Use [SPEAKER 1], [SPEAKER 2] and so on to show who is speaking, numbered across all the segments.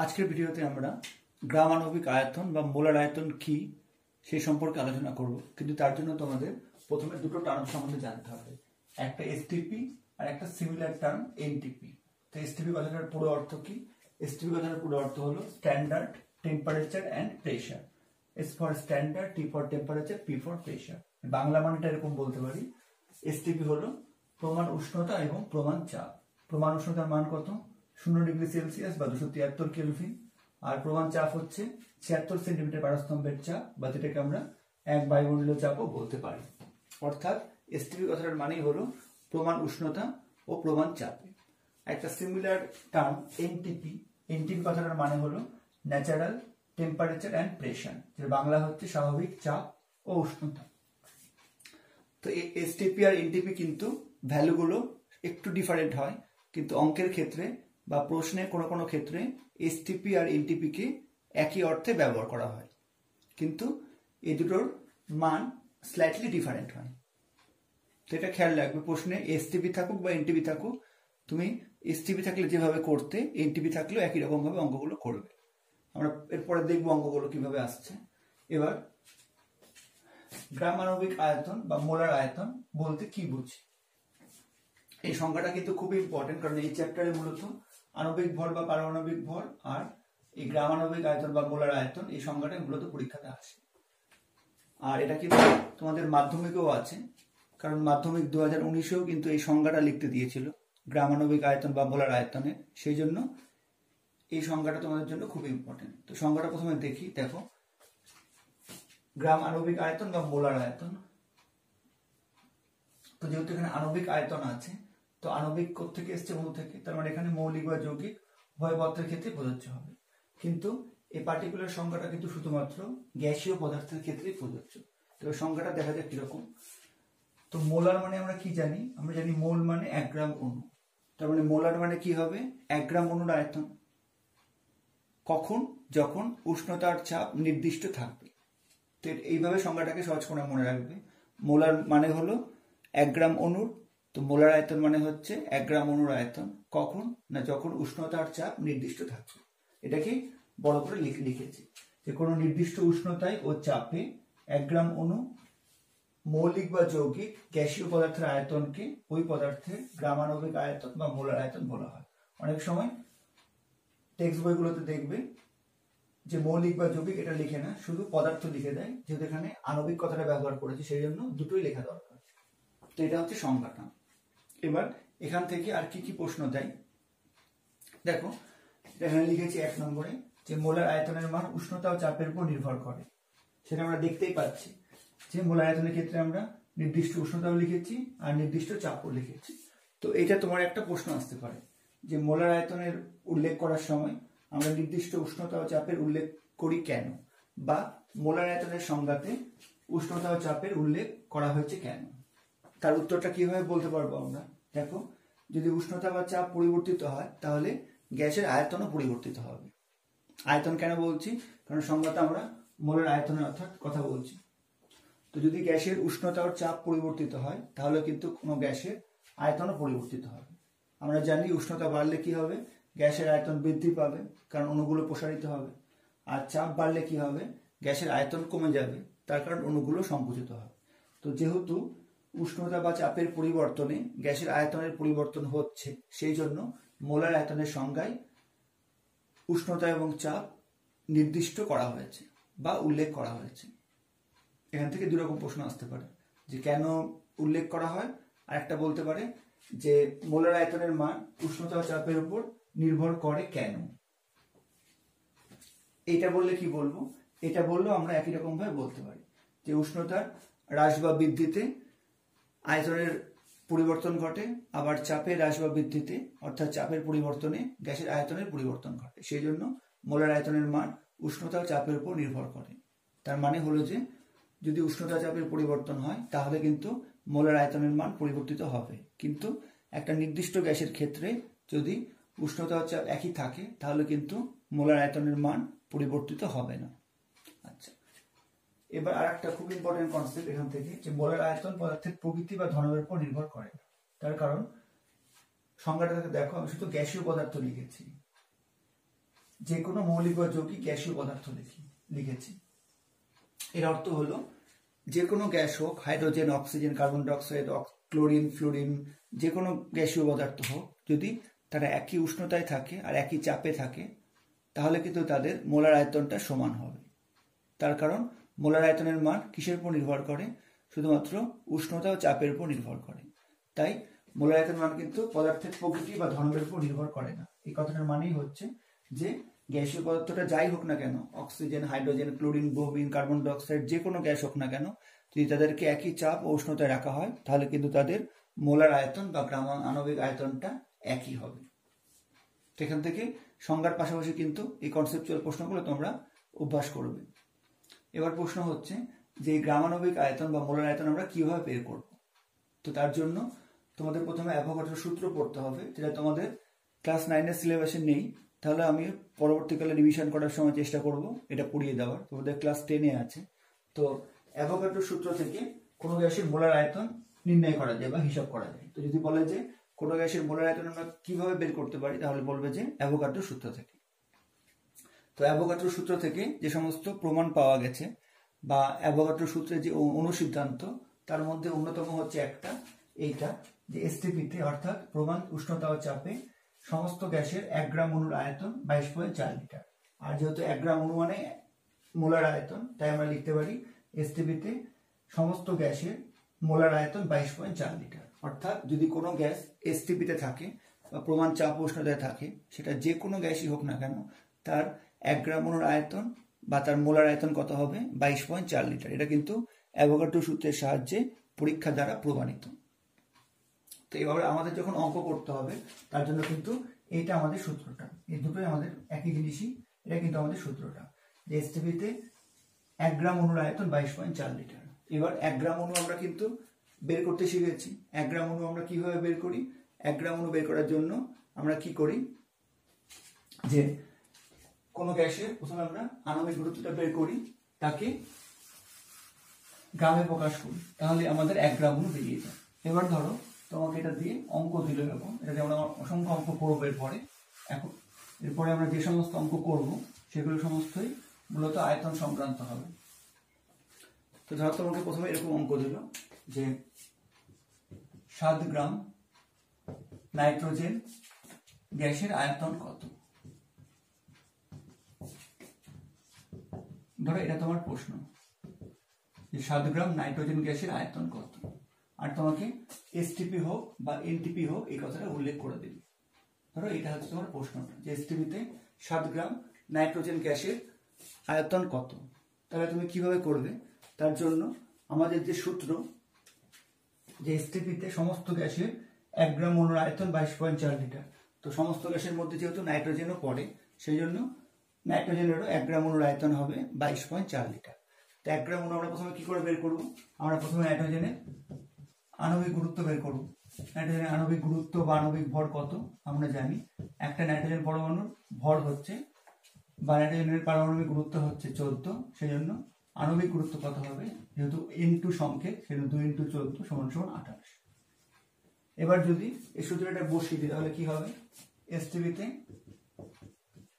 [SPEAKER 1] আজকের ভিডিওতে আমরা গ্রামাণবিক আয়তন বা মোলার আয়তন কি সেই সম্পর্কে আলোচনা করব, কিন্তু তার জন্য তোমাদের প্রথমে দুটো টার্ম সম্বন্ধে জানতে হবে, একটা এসটিপি আর একটা সিমিলার টার্ম এনটিপি। তো এসটিপি কথাটার পুরো অর্থ কি? এসটিপি কথাটার পুরো অর্থ হলো standard temperature and pressure. S for standard, T for temperature, P for pressure. Bangla মানেটা এরকম বলতে পারি, এসটিপি হলো প্রমাণ উষ্ণতা এবং প্রমাণ চাপ। প্রমাণ উষ্ণতার মান কত? 0°C বা 273 কেলভিন। আর প্রমাণ চাপ হচ্ছে 76 সেন্টিমিটার পারস্তম্ভের চাপ, বা যেটাকে আমরা 1 বায়ুমণ্ডলীয় চাপও বলতে পারি। অর্থাৎ এসটিপি কথাটার মানেই হলো প্রমাণ উষ্ণতা ও প্রমাণ চাপ। একটা সিমিলার টার্ম এনটিপি। এনটিপি কথাটার মানে হলো ন্যাচারাল টেম্পারেচার অ্যান্ড প্রেশার, যেটা বাংলা হচ্ছে স্বাভাবিক চাপ ও উষ্ণতা। তো এসটিপি আর এনটিপি কিন্তু ভ্যালুগুলো একটু ডিফারেন্ট হয়, কিন্তু অঙ্কের ক্ষেত্রে বা প্রশ্নে কোনো কোনো ক্ষেত্রে এসটিপি আর এনটিপি কে একই অর্থে ব্যবহার করা হয়, কিন্তু এই দুটোর মান স্লাইটলি ডিফারেন্ট হয়। তো এটা খেয়াল রাখবে, প্রশ্নে এসটিপি থাকুক বা এনটিপি থাকুক, তুমি এসটিপি থাকলে যেভাবে করতে, এনটিপি থাকলেও একই রকম ভাবে অঙ্কগুলো করবে। আমরা এরপরে দেখবো অঙ্কগুলো কিভাবে আসছে। এবার গ্রামাণবিক আয়তন বা মোলার আয়তন বলতে কি বুঝি, এই সংজ্ঞাটা কিন্তু খুবই ইম্পর্টেন্ট, কারণ এই চ্যাপ্টারে মূলত আণবিক ভর বা পারমাণবিক ভর আর এই গ্রামাণবিক আয়তন বা মোলার আয়তন এই সংজ্ঞাটা মূলত পরীক্ষাতে আসে। আর এটা কিন্তু তোমাদের মাধ্যমিকেও আছে, কারণ মাধ্যমিক 2019-এও কিন্তু এই সংজ্ঞাটা লিখতে দিয়েছিল গ্রামাণবিক আয়তন বা মোলার আয়তনে, সেই জন্য এই সংজ্ঞাটা তোমাদের জন্য খুব ইম্পর্টেন্ট। তো সংজ্ঞাটা প্রথমে দেখি, দেখো গ্রাম আণবিক আয়তন বা মোলার আয়তন। তো যেহেতু এখানে আণবিক আয়তন আছে, তো আণবিক থেকে এসছে অণু থেকে, তার মানে এখানে মৌলিক বা যৌগিক উভয় পদার্থের ক্ষেত্রে প্রযোজ্য হবে। কিন্তু এই পার্টিকুলার সংখ্যাটা কিন্তু শুধুমাত্র গ্যাসীয় পদার্থের ক্ষেত্রেই প্রযোজ্য। তো সংখ্যাটা দেখা যাক কিরকম। তো মোলার মানে আমরা কি জানি? আমরা জানি মোল মানে 1 গ্রাম অণু। তার মানে মোলার মানে কি হবে? 1 গ্রাম অণুর আয়তন। কখন? যখন উষ্ণতার চাপ নির্দিষ্ট থাকবে। তো এইভাবে সংখ্যাটাকে সহজ করে মনে রাখবে। মোলার মানে হলো 1 গ্রাম অণুর, তো মোলার আয়তন মানে হচ্ছে 1 গ্রাম অণুর আয়তন। কখন? না যখন উষ্ণতার চাপ নির্দিষ্ট থাকবে। এটাকে বড় করে লিখেছি যে কোনো নির্দিষ্ট উষ্ণতায় ও চাপে 1 গ্রাম অণু মৌলিক বা যৌগিক গ্যাসীয় পদার্থের আয়তনকে ওই পদার্থের গ্রামাণবিক আয়তন বা মোলার আয়তন বলা হয়। অনেক সময় টেক্সট বইগুলোতে দেখবে যে মৌলিক বা যৌগিক এটা লিখে না, শুধু পদার্থ লিখে দেয়, যেহেতু এখানে আণবিক কথাটা ব্যবহার করেছে সেই জন্য দুটোই লেখা দরকার। তো এটা হচ্ছে সংজ্ঞাটা। এবার এখান থেকে আর কি কি প্রশ্ন দেয় দেখো, এখানে লিখেছি 1 নম্বরে যে মোলার আয়তনের মান উষ্ণতা ও চাপের উপর নির্ভর করে। সেটা আমরা দেখতেই পাচ্ছি যে মোলার আয়তনের ক্ষেত্রে আমরা নির্দিষ্ট উষ্ণতাও লিখেছি আর নির্দিষ্ট চাপও লিখেছি। তো এটা তোমার একটা প্রশ্ন আসতে পারে যে মোলার আয়তনের উল্লেখ করার সময় আমরা নির্দিষ্ট উষ্ণতা ও চাপের উল্লেখ করি কেন, বা মোলার আয়তনের সংজ্ঞাতে উষ্ণতা ও চাপের উল্লেখ করা হয়েছে কেন। তার উত্তরটা কিভাবে বলতে পারবো আমরা? দেখো, যদি উষ্ণতা বা চাপ পরিবর্তিত হয় তাহলে গ্যাসের আয়তনও পরিবর্তিত হবে। আয়তন কেন বলছি? কারণ সংজ্ঞাতে আমরা মোলের আয়তনের অর্থাৎ কথা বলছি। তো যদি গ্যাসের উষ্ণতা ও চাপ পরিবর্তিত হয় তাহলে কিন্তু কোনো গ্যাসের আয়তনও পরিবর্তিত হবে। আমরা জানি উষ্ণতা বাড়লে কি হবে? গ্যাসের আয়তন বৃদ্ধি পাবে, কারণ অণুগুলো প্রসারিত হবে। আর চাপ বাড়লে কি হবে? গ্যাসের আয়তন কমে যাবে, তার কারণ অণুগুলো সংকুচিত হবে। তো যেহেতু উষ্ণতা বা চাপের পরিবর্তনে গ্যাসের আয়তনের পরিবর্তন হচ্ছে, সেই জন্য মোলার আয়তনের সংজ্ঞায় উষ্ণতা এবং চাপ নির্দিষ্ট করা হয়েছে বা উল্লেখ করা হয়েছে। এখান থেকে দুই রকম প্রশ্ন আসতে পারে, যে কেন উল্লেখ করা হয়, আর একটা বলতে পারে যে মোলার আয়তনের মান উষ্ণতা ও চাপের উপর নির্ভর করে কেন। এইটা বললে কি বলবো? এটা বললেও আমরা একই রকম ভাবে বলতে পারি যে উষ্ণতার হ্রাস বা বৃদ্ধিতে আয়তনের পরিবর্তন ঘটে, আবার চাপের হ্রাস বা বৃদ্ধিতে অর্থাৎ চাপের পরিবর্তনে গ্যাসের আয়তনের পরিবর্তন ঘটে। সেই জন্য মোলার আয়তনের মান উষ্ণতা ও চাপের উপর নির্ভর করে। তার মানে হলো যে যদি উষ্ণতা চাপের পরিবর্তন হয় তাহলে কিন্তু মোলার আয়তনের মান পরিবর্তিত হবে, কিন্তু একটা নির্দিষ্ট গ্যাসের ক্ষেত্রে যদি উষ্ণতা ও চাপ একই থাকে তাহলে কিন্তু মোলার আয়তনের মান পরিবর্তিত হবে না। আচ্ছা, এবার আর একটা খুব ইম্পর্টেন্ট কনসেপ্ট এখান থেকে, যে মোলার আয়তন পদার্থের প্রকৃতি বা ধর্মের উপর নির্ভর করে না। তার কারণ সংজ্ঞাটা দেখো, আমি শুধু গ্যাসীয় পদার্থ লিখেছি, যে কোনো মৌলিক বা যৌগিক গ্যাসীয় পদার্থ লিখেছি। এর অর্থ হলো যে কোনো গ্যাস হোক, hydrogen, oxygen, carbon dioxide, chlorine, fluorine, যে কোনো গ্যাসীয় পদার্থ হোক, যদি তারা একই উষ্ণতায় থাকে আর একই চাপে থাকে তাহলে কিন্তু তাদের মোলার আয়তনটা সমান হবে। তার কারণ মোলার আয়তনের মান কিসের উপর নির্ভর করে? শুধুমাত্র উষ্ণতা ও চাপের উপর নির্ভর করে। তাই মোলার আয়তন মান কিন্তু পদার্থের প্রকৃতি বা ধর্মের উপর নির্ভর করে না। এই কথাটার মানেই হচ্ছে যে গ্যাসীয় পদার্থটা যাই হোক না কেন, oxygen, hydrogen, chlorine, bromine, carbon dioxide, যে কোনো গ্যাস হোক না কেন, যদি তাদেরকে একই চাপ ও উষ্ণতায় রাখা হয় তাহলে কিন্তু তাদের মোলার আয়তন বা আণবিক আয়তনটা একই হবে। সেখান থেকে সংজ্ঞার পাশাপাশি কিন্তু এই কনসেপচুয়াল প্রশ্নগুলো তোমরা অভ্যাস করবে। এবার প্রশ্ন হচ্ছে যে গ্রামাণবিক আয়তন বা মোলার আয়তন আমরা কিভাবে বের করব। তো তার জন্য তোমাদের প্রথমে অ্যাভোগাড্রোর সূত্র পড়তে হবে, যেটা তোমাদের ক্লাস 9-এর সিলেবাসে নেই। তাহলে আমি পরবর্তীকালে রিভিশন করার সময় চেষ্টা করব এটা পড়িয়ে দেওয়ার। তোমাদের ক্লাস 10-এ আছে। তো অ্যাভোগাড্রোর সূত্র থেকে কোনো গ্যাসের মোলার আয়তন নির্ণয় করা যায় বা হিসাব করা যায়। তো যদি বলে যে কোনো গ্যাসের মোলার আয়তন আমরা কিভাবে বের করতে পারি, তাহলে বলবে যে অ্যাভোগাড্রোর সূত্র থেকে। তো অ্যাভোগাড্রোর সূত্র থেকে যে সমস্ত প্রমাণ পাওয়া গেছে বা অ্যাভোগাড্রোর সূত্রের যে অনুসিদ্ধান্ত, তার মধ্যে অন্যতম হচ্ছে এইটা যে এসটিপিতে অর্থাৎ প্রমাণ উষ্ণতা ও চাপে সমস্ত গ্যাসের 1 গ্রাম অণুর আয়তন 22.4 লিটার। আর যেহেতু 1 গ্রাম অণু মানে মোলার আয়তন, তাই আমরা লিখতে পারি এসটিপিতে সমস্ত গ্যাসের মোলার আয়তন 22.4 লিটার। অর্থাৎ যদি কোনো গ্যাস এসটিপিতে থাকে বা প্রমাণ চাপ উষ্ণতায় থাকে, সেটা যে কোনো গ্যাসই হোক না কেন, তার 1 গ্রাম অণুর আয়তন বা তার মোলার আয়তন কত হবে? 22.4 লিটার। এটা কিন্তু অ্যাভোগাড্রো সূত্রের সাহায্যে পরীক্ষা দ্বারা প্রমাণিত। তো এইভাবে আমাদের যখন অঙ্ক করতে হবে তার জন্য কিন্তু এইটা আমাদের সূত্রটা, এই দুটোই আমাদের একই জিনিসই। এটা কিন্তু আমাদের সূত্রটা যে এসটিপিতে 1 গ্রাম অণুর আয়তন 22.4 লিটার। এবার 1 গ্রাম অণু আমরা কিন্তু বের করতে শিখেছি। 1 গ্রাম অণু আমরা কিভাবে বের করি? 1 গ্রাম অণু বের করার জন্য আমরা কি করি যে কোনো গ্যাসের প্রথমে আমরা আণবিক গুরুত্বটা বের করি, তাকে গ্রামে প্রকাশ করি, তাহলে আমাদের 1 গ্রাম অণু বেরিয়ে যায়। এবার ধরো তোমাকে এটা দিয়ে অঙ্ক দিল, এরকম এটা দিয়ে আমরা অসংখ্য অঙ্ক করবো এরপরে আমরা যে সমস্ত অঙ্ক করব সেগুলো সমস্তই মূলত আয়তন সংক্রান্ত হবে। তো ধরো তোমাকে প্রথমে এরকম অঙ্ক দিল যে 7 গ্রাম নাইট্রোজেন গ্যাসের আয়তন কত। ধরো এটা তোমার প্রশ্ন যে 7 গ্রাম নাইট্রোজেন গ্যাসের আয়তন কত, আর তোমাকে এসটিপি হোক বা এনটিপি হোক এই কথাটা উল্লেখ করে দিবি। ধরো এটা হচ্ছে তোমার প্রশ্নটা যে এসটিপিতে 7 গ্রাম নাইট্রোজেন গ্যাসের আয়তন কত। তাহলে তুমি কিভাবে করবে? তার জন্য আমাদের যে সূত্র যে এসটিপিতে সমস্ত গ্যাসের 1 গ্রাম অণুর আয়তন 22.4 লিটার। তো সমস্ত গ্যাসের মধ্যে যেহেতু নাইট্রোজেনও পড়ে, সেই জন্য নাইট্রোজেনেরও 1 গ্রাম অণুর আয়তন হবে 22.4 লিটার। তো 1 গ্রাম অণু আমরা প্রথমে কি করে বের করব? আমরা প্রথমে নাইট্রোজেনের আণবিক গুরুত্ব বের করব। নাইট্রোজেনের আণবিক গুরুত্ব বা আণবিক ভর কত আমরা জানি। একটা নাইট্রোজেন পরমাণুর ভর হচ্ছে বা নাইট্রোজেনের পারমাণবিক গুরুত্ব হচ্ছে 14, সেই জন্য আণবিক গুরুত্ব কত হবে? যেহেতু N2 সংকেত, সেজন্য 2 × 14 = 28। এবার যদি এই সূত্রটা বসিয়ে দিই তাহলে কি হবে? এসটিপিতে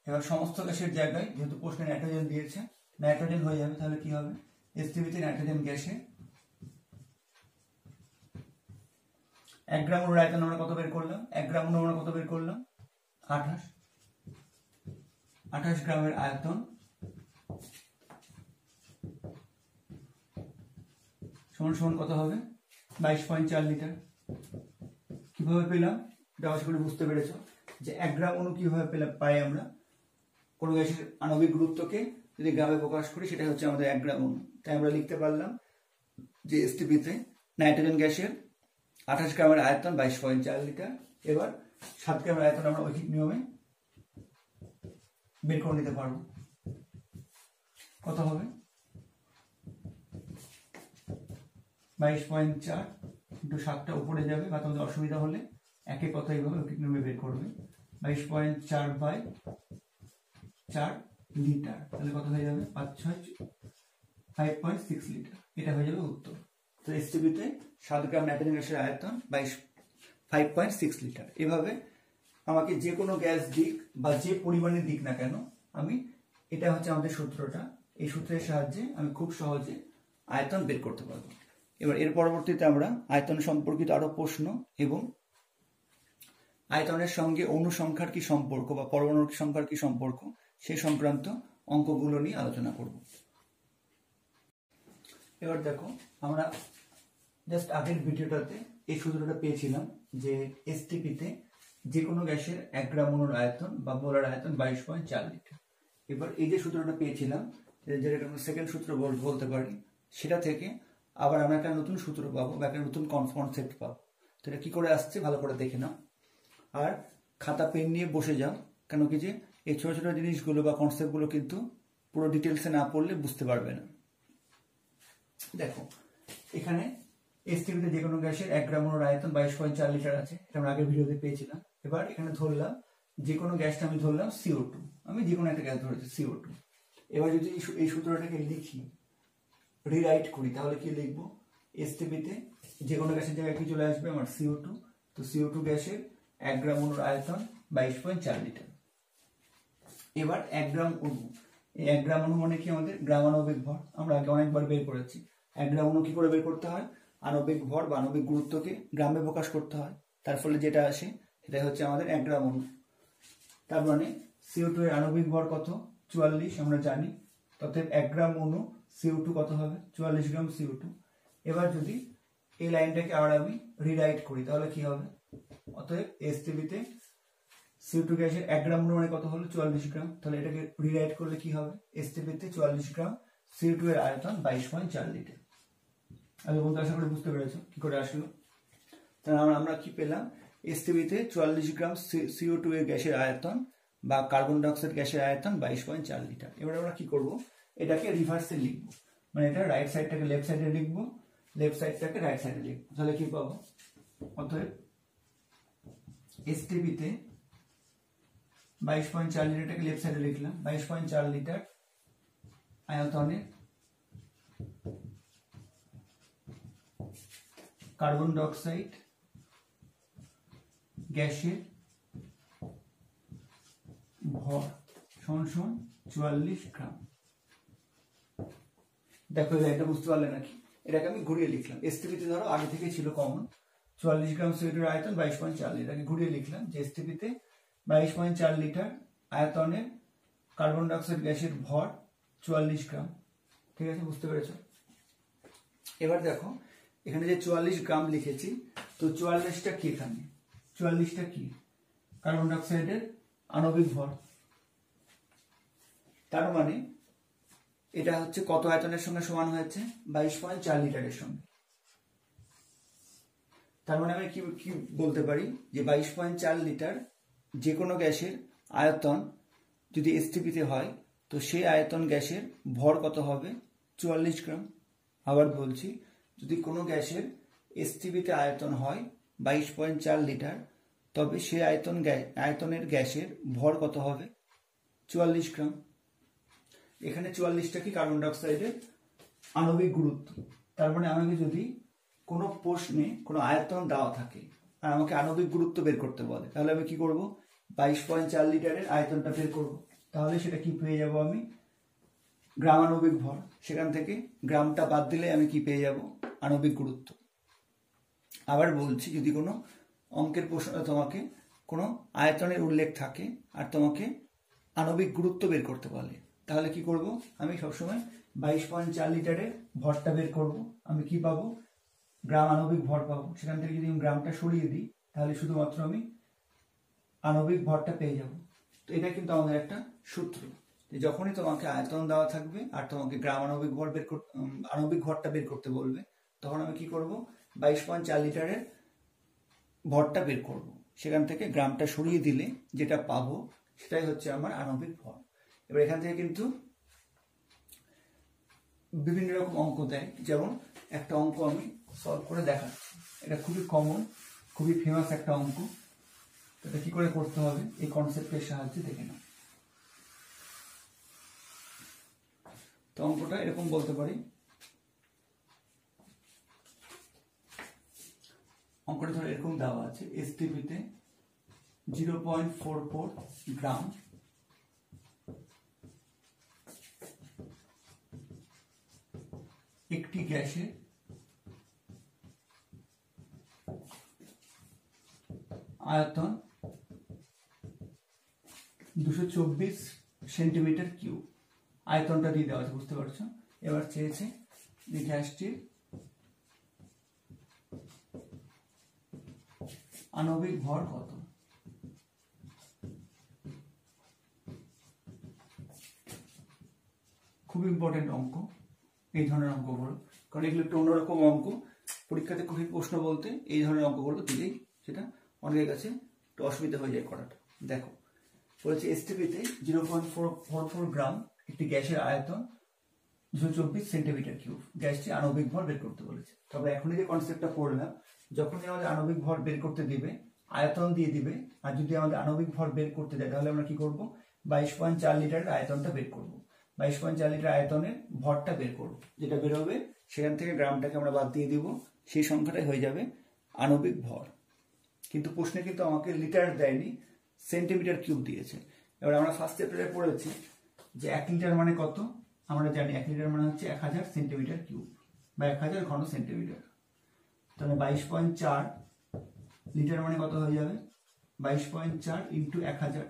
[SPEAKER 1] এবার সমস্ত গ্যাসের জায়গায় যেহেতু প্রশ্নে নাইট্রোজেন দিয়েছে, নাইট্রোজেন হয়ে যাবে। তাহলে কি হবে? এসটিপিতে নাইট্রোজেন গ্যাসে 1 গ্রাম অণুর আয়তন আমরা কত বের করলাম? 1 গ্রাম অণু আমরা কত বের করলাম? 28 গ্রামের আয়তন সমান কত হবে? 22.4 লিটার। কিভাবে পেলাম? এটা আশা করি বুঝতে পেরেছ যে 1 গ্রাম অণু কিভাবে পাই আমরা। কোনো গ্যাসের আণবিক গুরুত্বকে যদি গ্রামে প্রকাশ করি সেটা হচ্ছে আমাদের 1 গ্রাম অণু। তাই আমরা লিখতে পারলাম যে এসটিপিতে নাইট্রোজেন গ্যাসের 28 গ্রামের আয়তন 22.4 লিটার। এবার 7 গ্রামের আয়তন আমরা ঐকিক নিয়মে বের করে নিতে পারবো। কত হবে? 22.4 × 7টা উপরে যাবে, বা তোমাদের অসুবিধা হলে একে কথা এইভাবে ঐকিক নিয়মে বের করবে। 22.4/4 লিটার, তাহলে কত হয়ে যাবে? 5.6 লিটার। এটা হয়ে যাবে উত্তর। তো এসটিপিতে 7 গ্রাম নাইট্রোজেন গ্যাসের আয়তন 5.6 লিটার। এভাবে আমাকে যে কোনো গ্যাস দিক বা যে পরিমাণে দিক না কেন, আমি এটা হচ্ছে আমাদের সূত্রটা, এই সূত্রের সাহায্যে আমি খুব সহজে আয়তন বের করতে পারবো। এবার এর পরবর্তীতে আমরা আয়তন সম্পর্কিত আরো প্রশ্ন এবং আয়তনের সঙ্গে অণু সংখ্যার কি সম্পর্ক বা পরমাণু সংখ্যার কি সম্পর্ক সেই সংক্রান্ত অঙ্কগুলো নিয়ে আলোচনা করব। এবার দেখো, আমরা জাস্ট আগের ভিডিওটাতে এই সূত্রটা পেয়েছিলাম যে এসটিপিতে যে কোনো গ্যাসের 1 গ্রাম অণুর আয়তন বা মোলার আয়তন 22.4 লিটার। এবার এই যে সূত্রটা পেয়েছিলাম, যেটা আমরা সেকেন্ড সূত্র বলতে পারি, সেটা থেকে আবার আমরা একটা নতুন সূত্র পাবো বা একটা নতুন কনসেপ্ট পাবো। তো এটা কি করে আসছে ভালো করে দেখে নাও, আর খাতা পেন নিয়ে বসে যাও, কেন কি যে এই ছোট ছোট জিনিসগুলো বা কনসেপ্টগুলো কিন্তু পুরো ডিটেলসে না পড়লে বুঝতে পারবে না। দেখো, এখানে এসটিপিতে যে কোনো গ্যাসের 1 গ্রাম অণুর আয়তন 22.4 লিটার আছে, এটা আমরা আগের ভিডিওতে পেয়েছিলাম। এবার এখানে ধরলাম যে কোনো গ্যাসটা আমি ধরলাম CO2, আমি যে কোনো একটা গ্যাস ধরেছি CO2। এবার যদি এই সূত্রটাকে লিখি, রিরাইট করি, তাহলে কি লিখবো? এসটিপিতে যে কোনো গ্যাসের জায়গায় কি চলে আসবে? আমার CO2। তো CO2 গ্যাসের 1 গ্রাম অণুর আয়তন 22.4 লিটার। এবার 1 গ্রাম অণু, এই 1 গ্রাম অণু মানে কি? আমাদের গ্রাম আণবিক ভর। আমরা আগে অনেকবার বের করেছি। 1 গ্রাম অণু কি করে বের করতে হয়? আণবিক ভর বা আণবিক গুরুত্বকে গ্রামে প্রকাশ করতে হয়, তার ফলে যেটা আসে সেটাই হচ্ছে আমাদের 1 গ্রাম অণু। তার মানে CO2 এর আণবিক ভর কত? 44, আমরা জানি। অতএব 1 গ্রাম অণু CO2 কত হবে? 44 গ্রাম CO2। এবার যদি এই লাইনটাকে আবার আমি রিরাইট করি, তাহলে কি হবে? অতএব এসটিপিতে CO2 গ্যাসের 1 গ্রাম অণু মানে কত হলো? 44 গ্রাম। তাহলে এটাকে রিরাইট করলে কি হবে? এসটিপিতে 44 গ্রাম CO2 এর আয়তন 22.4 লিটার। আগে বন্ধু আশা করি বুঝতে পেরেছো কি করে আসলো। তাহলে আমরা কি পেলাম? এসটিপিতে 44 গ্রাম CO2 এর গ্যাসের আয়তন বা কার্বন ডাইঅক্সাইড গ্যাসের আয়তন 22.4 লিটার। এবার আমরা কি করব? এটাকে রিভার্সে লিখবো, মানে এটা রাইট সাইডটাকে লেফট সাইডে লিখবো, লেফট সাইডটাকে রাইট সাইডে লিখবো। তাহলে কি পাবো? অতএব এসটিপিতে 22.4 লিটারটাকে লেফট সাইডে লিখলাম, 22.4 লিটার আয়তনে কার্বন ডাইঅক্সাইড গ্যাসের ভর সমান 44 গ্রাম। দেখো এটা বুঝতে পারলে নাকি? এটাকে আমি ঘুরিয়ে লিখলাম। এসটিপিতে ধরো আগে থেকে ছিল কমন 44 গ্রাম CO2 এর আয়তন 22.4 লিটার, এটাকে ঘুরিয়ে লিখলাম যে এসটিপিতে 22.4 লিটার আয়তনে কার্বন ডাইঅক্সাইড গ্যাসের ভর 44 গ্রাম। ঠিক আছে, বুঝতে পেরেছো? এবার দেখো, এখানে যে 44 গ্রাম লিখেছি, তো 44টা কি? এখানে 44টা কি? কার্বন ডাইঅক্সাইডের আণবিক ভর। তার মানে এটা হচ্ছে কত আয়তনের সঙ্গে সমান হয়েছে? 22.4 লিটারের সঙ্গে। তার মানে আমি কি বলতে পারি যে 22.4 লিটার যে কোনো গ্যাসের আয়তন যদি এসটিপিতে হয়, তো সেই আয়তন গ্যাসের ভর কত হবে? 44 গ্রাম। আবার বলছি, যদি কোনো গ্যাসের এসটিপিতে আয়তন হয় 22.4 লিটার, তবে সেই আয়তনের গ্যাসের ভর কত হবে? 44 গ্রাম। এখানে 44টা কি? কার্বন ডাইঅক্সাইডের আণবিক গুরুত্ব। তার মানে আমাকে যদি কোনো প্রশ্নে কোনো আয়তন দেওয়া থাকে আর আমাকে আণবিক গুরুত্ব বের করতে বলে, তাহলে আমি কি করব? 22.4 লিটারের আয়তনটা বের করব। তাহলে সেটা কি পেয়ে যাব? আমি গ্রাম আণবিক ভর। সেখান থেকে গ্রামটা বাদ দিলে আমি কি পেয়ে যাব? আণবিক গুরুত্ব। আবার বলছি, যদি কোনো অঙ্কের প্রশ্ন তোমাকে কোনো আয়তনের উল্লেখ থাকে আর তোমাকে আণবিক গুরুত্ব বের করতে বলে, তাহলে কি করব? আমি সবসময় 22.4 লিটারের ভরটা বের করব। আমি কি পাবো? গ্রাম আণবিক ভর পাবো। সেখান থেকে যদি আমি গ্রামটা সরিয়ে দিই, তাহলে শুধুমাত্র আমি আণবিক ভরটা পেয়ে যাব। তো এটা কিন্তু আমাদের একটা সূত্র, যে যখনই তোমাকে আয়তন দেওয়া থাকবে আর তোমাকে গ্রাম আণবিক ভর আণবিক ভরটা বের করতে বলবে, তখন আমি কি করব? 22.4 লিটারের ভরটা বের করব। সেখান থেকে গ্রামটা সরিয়ে দিলে যেটা পাবো সেটাই হচ্ছে আমার আণবিক ভর। এবার এখান থেকে কিন্তু বিভিন্ন রকম অঙ্ক দেয়, যেমন একটা অঙ্ক আমি সলভ করে দেখাচ্ছি। এটা খুবই কমন, খুবই ফেমাস একটা অঙ্ক। এটা কি করে করতে হবে এই কনসেপ্টের সাহায্যে দেখে নাও। তো অঙ্কটা এরকম বলতে পারি, অঙ্কটা ধরো এরকম দেওয়া আছে, এসটিপিতে 0.44 গ্রাম একটি গ্যাসের আয়তন 224 সেন্টিমিটার কিউব। আয়তনটা দিয়ে দেওয়া আছে, বুঝতে পারছো। এবার চেয়েছে যে গ্যাসটির আণবিক ভর কত। খুব ইম্পর্টেন্ট অঙ্ক, এই ধরনের অঙ্কগুলো, কারণ এগুলো একটু অন্যরকম অঙ্ক। পরীক্ষাতে কঠিন প্রশ্ন বলতে এই ধরনের অঙ্কগুলো দিলেই সেটা অনেকের কাছে একটু অসুবিধা হয়ে যায় করাটা। দেখো বলেছে এসটিপিতে 0.44 গ্রাম একটি গ্যাসের আয়তন 224 সেন্টিমিটার কিউব। গ্যাসটি আণবিক ভর বের করতে বলেছে। তবে এখনই যে কনসেপ্টটা পড়লাম, যখনই আমাদের আণবিক ভর বের করতে দিবে আয়তন দিয়ে দিবে, আর যদি আমাদের আণবিক ভর বের করতে দেয় তাহলে আমরা কি করব, 22.4 লিটারের আয়তনটা বের করব। 22.4 লিটার আয়তনের ভরটা বের করব, যেটা বেরোবে সেখান থেকে গ্রামটাকে আমরা বাদ দিয়ে দিব, সেই সংখ্যাটাই হয়ে যাবে আণবিক ভর। কিন্তু প্রশ্নে কিন্তু আমাকে লিটার দেয়নি, সেন্টিমিটার কিউব দিয়েছে। এবার আমরা ফার্স্ট চ্যাপ্টারে পড়েছি যে 1 লিটার মানে কত। আমরা জানি 1 লিটার মানে হচ্ছে 1000 সেন্টিমিটার কিউব বা 1000 ঘন সেন্টিমিটার। তাহলে 22.4 লিটার মানে কত হয়ে যাবে, 22.4 ইন্টু 1000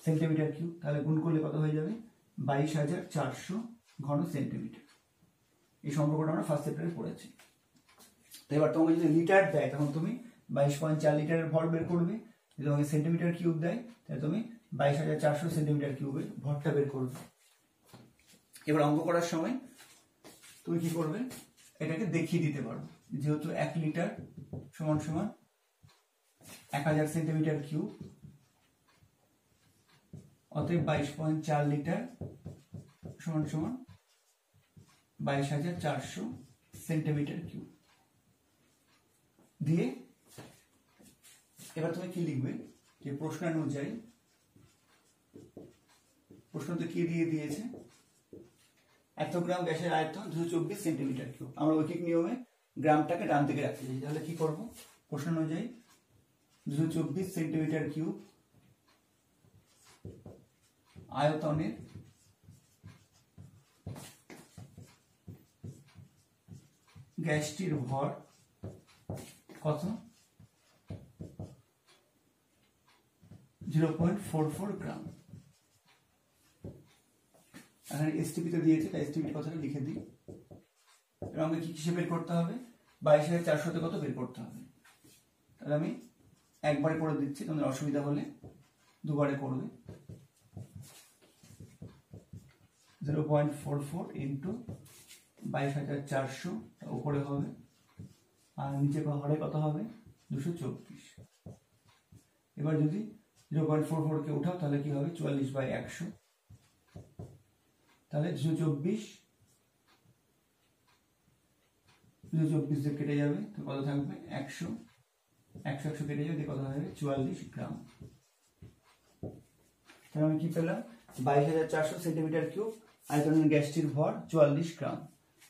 [SPEAKER 1] সেন্টিমিটার কিউব। তাহলে গুণ করলে কত হয়ে যাবে, 22,400 ঘন সেন্টিমিটার। এই সম্পর্কটা আমরা ফার্স্ট চ্যাপ্টারে পড়েছি। তো এবার তোমাকে যদি লিটার দেয় তখন তুমি 22.4 লিটারের ভর বের করবে। যদি তোমাকে সেন্টিমিটার কিউব দেয় তাহলে তুমি 22,400 সেন্টিমিটার কিউবের ভরটা বের করবে। এবার অঙ্ক করার সময় তুমি কি করবে, এটাকে দেখিয়ে দিতে পারো, যেহেতু 1 লিটার সমান সমান 1000 সেন্টিমিটার কিউব, অতএব 22.4 লিটার সমান সমান 22,400 সেন্টিমিটার কিউব দিয়ে এবার তুমি কি লিখবে, যে প্রশ্ন অনুযায়ী, প্রশ্নতে কি দিয়ে দিয়েছে, 1 গ্রাম গ্যাসের আয়তন 224 সেন্টিমিটার কিউব। আমরা ঐকিক নিয়মে গ্রামটাকে ডান দিকে রাখতে চাই, তাহলে কি করব, প্রশ্ন অনুযায়ী 224 সেন্টিমিটার কিউব আয়তনের গ্যাসটির ভর কত, 0.44 গ্রাম। এখানে এসটিপিতে দিয়েছে, তাই এসটিপি কথাটা লিখে দিই। এবার আমাকে কি কিসে বের করতে হবে, 22,400 কত বের করতে হবে। তাহলে আমি একবারে করে দিচ্ছি, তোমাদের অসুবিধা হলে দুবারে করবে। 0.44 ইন্টু 22,400 উপরে হবে, আর নিচে হরে কত হবে, 224। এবার যদি 0.44 কে উঠাও তাহলে কি হবে, 44/100। তাহলে 224 দিয়ে কেটে যাবে, তো কত থাকবে, 100 কেটে যাবে, কত হবে, 44 গ্রাম। তাহলে আমি কি পেলাম, 22,400 সেন্টিমিটার কিউব আয়তনের গ্যাসটির ভর 44 গ্রাম।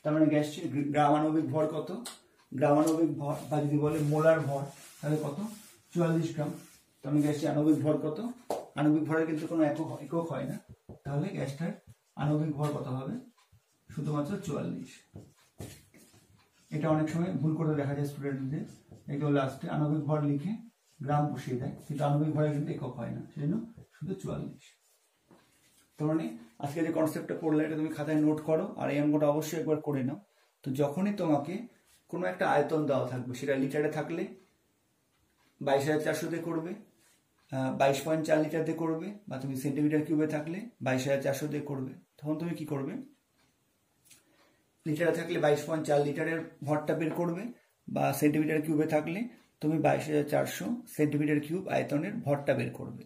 [SPEAKER 1] তার মানে গ্যাসটির গ্রামাণবিক ভর কত, গ্রামাণবিক ভর বা যদি বলে মোলার ভর তাহলে কত, 44 গ্রাম। তার মানে গ্যাসটির আণবিক ভর কত, আণবিক ভরের কিন্তু কোনো একক হয় না, তাহলে গ্যাসটার আণবিক ভর কত হবে, শুধুমাত্র 44। এটা অনেক সময় ভুল করে দেখা যায় স্টুডেন্টদের, এগুলো লাস্টে আণবিক ভর লিখে গ্রাম বসিয়ে দেয়, কিন্তু আণবিক ভরের কিন্তু একক হয় না, সেজন্য শুধু 44। তার মানে আজকে যে কনসেপ্টটা পড়লে এটা তুমি খাতায় নোট করো, আর এই অঙ্কটা অবশ্যই একবার করে নাও। তো যখনই তোমাকে কোনো একটা আয়তন দেওয়া থাকবে, সেটা লিটারে থাকলে 22,400 দিয়ে করবে, 22.4 লিটার দিয়ে করবে, বা তুমি সেন্টিমিটার কিউবে থাকলে 22,400 দিয়ে করবে। তখন তুমি কি করবে, লিটারে থাকলে 22.4 লিটারের ভরটা বের করবে, বা সেন্টিমিটার কিউবে থাকলে তুমি 22,400 সেন্টিমিটার কিউব আয়তনের ভরটা বের করবে।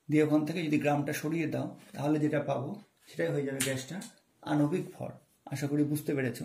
[SPEAKER 1] দিয়ে ওখান থেকে যদি গ্রামটা সরিয়ে দাও তাহলে যেটা পাবো সেটাই হয়ে যাবে গ্যাসটা আণবিক ভর। আশা করি বুঝতে পেরেছো।